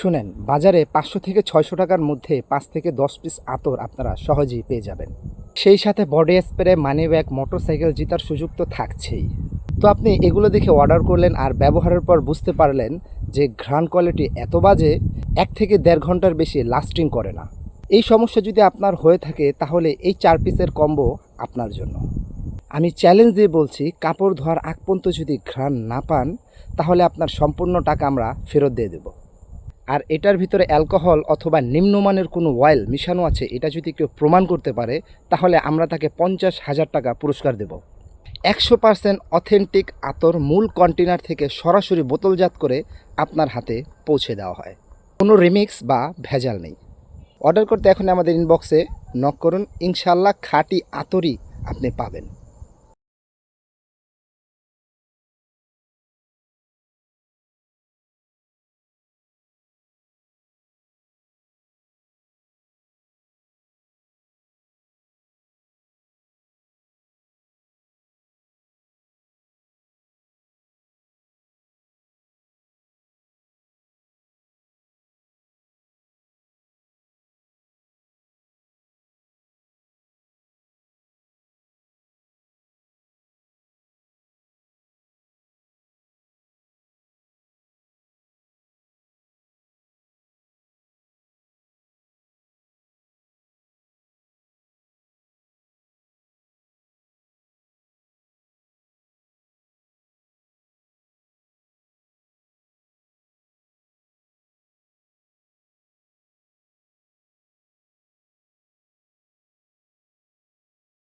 শুনেন, বাজারে 500 থেকে 600 টাকার মধ্যে 5 থেকে 10 পিস আতর আপনারা সহজেই পেয়ে যাবেন। সেই সাথে body spray, money bag, motorcycle জেতার সুযোগ তো থাকছেই। তো আপনি এগুলো দেখে অর্ডার করলেন আর ব্যবহারের পর বুঝতে পারলেন যে ঘ্রাণ কোয়ালিটি এত বাজে, 1 থেকে 1.5 ঘন্টার বেশি লাস্টিং করে না। এই সমস্যা যদি আপনার হয়ে থাকে তাহলে এই 4 পিসের কম্বো আপনার জন্য। আমি চ্যালেঞ্জ দিয়ে বলছি, কাপড় ধোয়ার আগ পর্যন্ত যদি ঘ্রাণ না পান তাহলে আপনার সম্পূর্ণ টাকা আমরা ফেরত দিয়ে দেব। আর এটার ভিতরে অ্যালকোহল অথবা নিম্নমানের কোনো অয়েল মিশানো আছে এটা যদি কেউ প্রমাণ করতে পারে তাহলে আমরা তাকে 50,000 টাকা পুরস্কার দেব। 100% অথেন্টিক আতর মূল কন্টেনার থেকে সরাসরি বোতলজাত করে আপনার হাতে পৌঁছে দেওয়া হয়। কোনো রিমিক্স বা ভেজাল নেই। অর্ডার করতে এখন আমাদের ইনবক্সে নক করুন, ইনশাল্লাহ খাঁটি আতরই আপনি পাবেন।